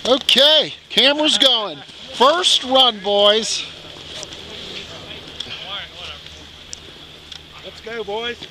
Okay, camera's going. First run, boys. Let's go, boys.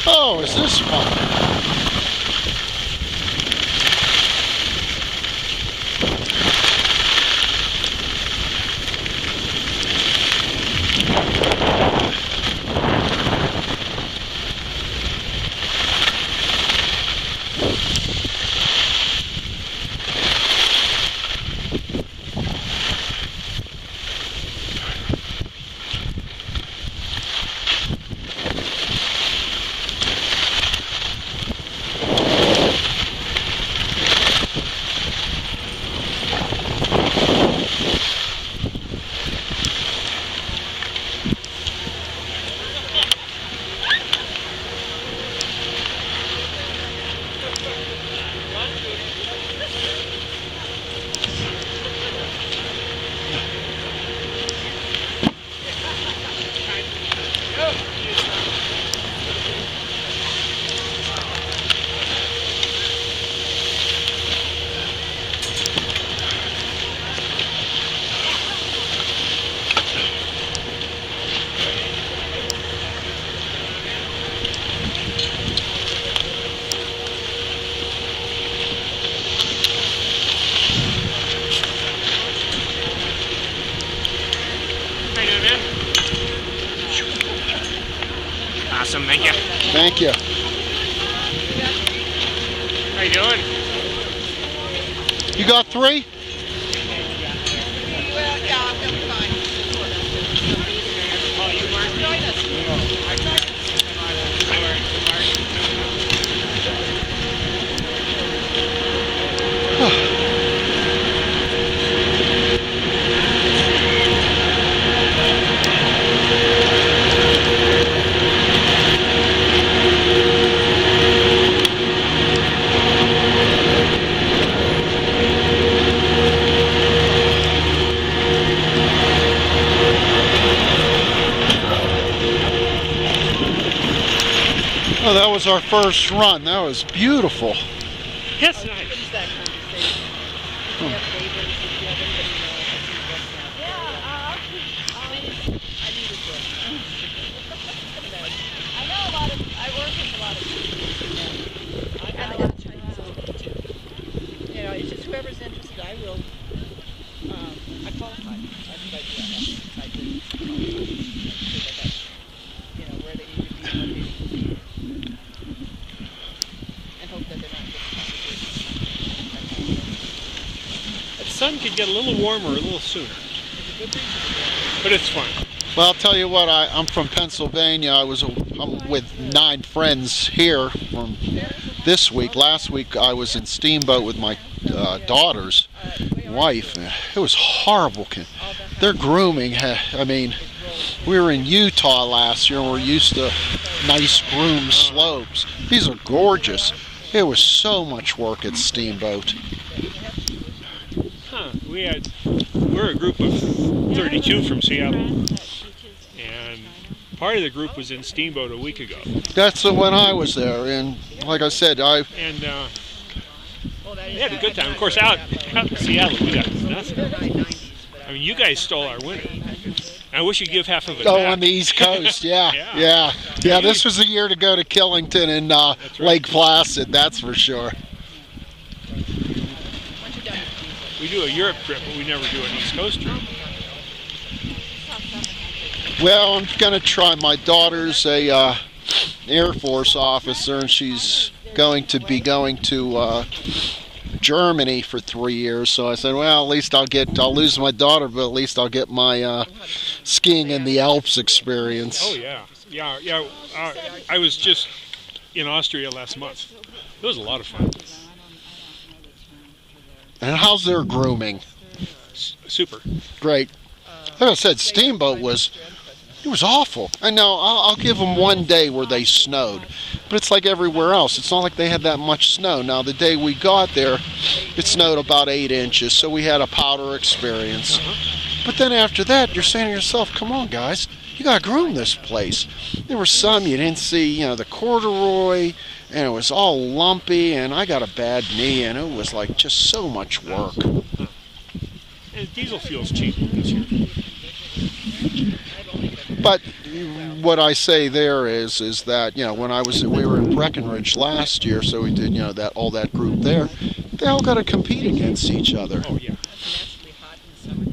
Oh, is this fun? Thank you. How you doing? You got 3? Well, yeah, I'm fine. Oh, you marked? Join us. Oh, that was our first run. That was beautiful. Yes, nice. Finish that conversation. We have neighbors if you have anybody know. I needed to. I know a lot of, I work with a lot of people. I got a lot of Chinese people too. You know, it's just whoever's interested, I will, I qualify. I think I do that. I do. You know, where they need to be, what they need to be. And hope that they're not getting The sun could get a little warmer a little sooner. But it's fun. Well, I'll tell you what, I'm from Pennsylvania. I'm with 9 friends here from this week. Last week I was in Steamboat with my daughter's wife. It was horrible. Their grooming, I mean, we were in Utah last year and we're used to nice groomed slopes. These are gorgeous. It was so much work at Steamboat. Huh. We're a group of 32 from Seattle. And part of the group was in Steamboat a week ago. That's when I was there, and like I said, And we had a good time. Of course, out in Seattle, we got nothing. I mean, you guys stole our winter. I wish you'd give half of it back. on the East Coast, yeah. This was the year to go to Killington and right. Lake Placid, that's for sure. We do a Europe trip, but we never do an East Coast trip. Well, I'm going to try. My daughter's a Air Force officer, and she's going to Germany for 3 years. So I said, well, at least I'll lose my daughter, but at least I'll get my skiing in the Alps experience. Oh yeah. I was just in Austria last month. It was a lot of fun. And how's their grooming? Super. Great. Like I said, Steamboat was awful. I know, I'll give them one day where they snowed. But it's like everywhere else. It's not like they had that much snow. Now, the day we got there, it snowed about 8 inches, so we had a powder experience. But then after that, you're saying to yourself, come on, guys, you got to groom this place. There were some you didn't see, the corduroy, and it was all lumpy, and I got a bad knee, and it was like just so much work. And diesel fuel's cheap this year. But what I say there is that when we were in Breckenridge last year, so we did all that group there, they all got to compete against each other. Oh yeah.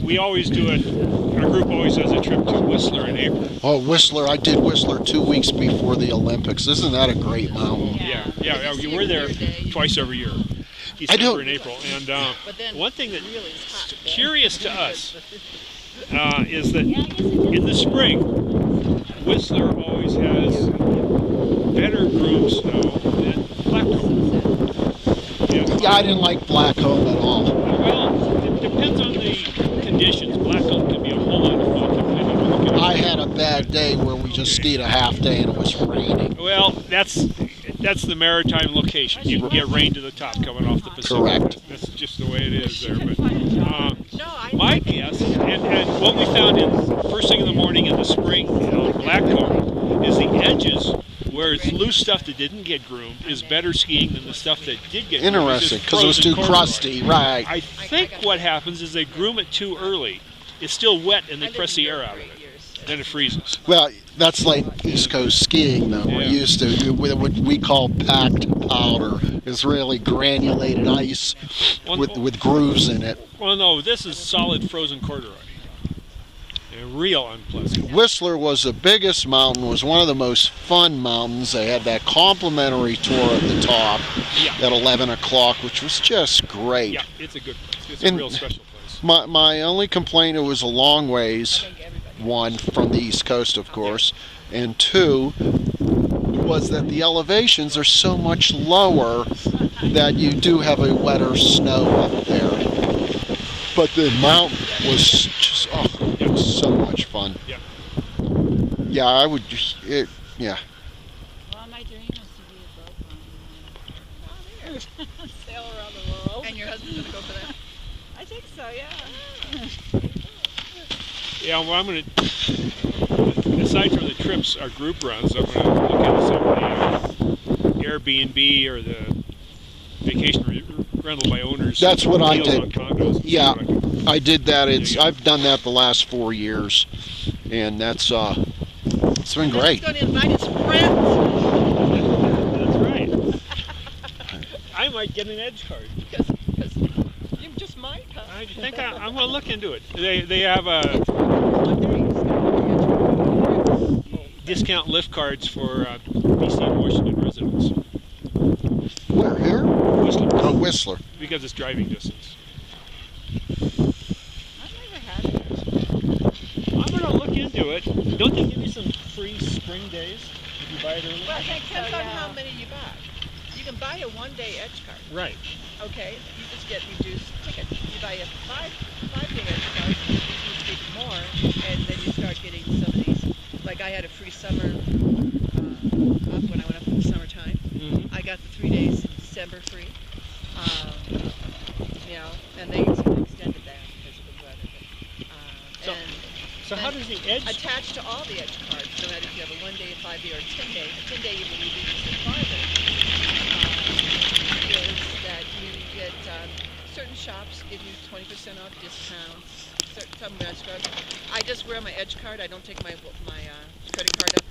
We always do it. Our group always does a trip to Whistler in April. Oh, Whistler! I did Whistler 2 weeks before the Olympics. Isn't that a great mountain? Yeah. We're there twice every year, December and April. And one thing that's curious to us is that in the spring, Whistler always has better groomed snow than Blackcomb. Yeah, I didn't like Blackcomb at all. Well, it depends on the conditions. Blackcomb can be a whole lot of fun depending on the conditions. I had a bad day where we just skied a half day and it was raining. Well, that's the maritime location. You can get rain to the top coming off the Pacific. Correct. That's just the way it is there. But my guess, and what we found in first thing in the morning in the spring on Blackcomb, is the edges where it's loose stuff that didn't get groomed is better skiing than the stuff that did get groomed. Interesting, because it was too crusty, right? I think what happens is they groom it too early. It's still wet and they press the air out of it. Then it freezes. Well, that's like East Coast skiing, though. We're used to what we call packed powder. It's really granulated ice with grooves in it. Well, no, this is solid frozen corduroy. real unpleasant. Whistler was the biggest mountain, was one of the most fun mountains. They had that complimentary tour at the top at 11 o'clock, which was just great. Yeah, it's a good place. It's a real special place. My only complaint, it was a long ways, one, from the East Coast, of course, and two, was that the elevations are so much lower that you do have a wetter snow up there. But the mountain was just, it was so much fun. Yeah. Yeah, I would, yeah. Well, my dream is to be a boat climber. Sail around the world. And your husband's going to go for that? I think so, yeah. Yeah, well, I'm going to, aside from the trips, our group runs, I'm going to look into some of the Airbnb or the vacation rental by owners. That's what I deals did. On condos. Yeah, I did that. I've done that the last 4 years, and that's it's been great. He's going to invite his friends. That's right. I might get an edge card. Because you just might, huh? I think I'm going to look into it. They have a discount lift cards for BC and Washington residents. Where, here? Whistler. Oh, Whistler. Because it's driving distance. I've never had it. I'm going to look into it. Don't they give you some free spring days if you buy it early? Well, it depends on how many you buy. You can buy a one-day edge card. Right. Okay, you just get reduced tickets. You buy a five-day edge card, you reduce even more, and then you start getting some of these. Like I had a free summer up when I went up in the summertime. Mm-hmm. I got the 3 days in December free. And they extended that because of the weather. So how does the edge... Attached to all the edge cards, no matter if you have a 1-day, a 5-day, or a 10-day, a 10-day even reduces to 5-day, is that you get certain shops give you 20% off discounts, some restaurants. I just wear my edge card. I don't take my credit card up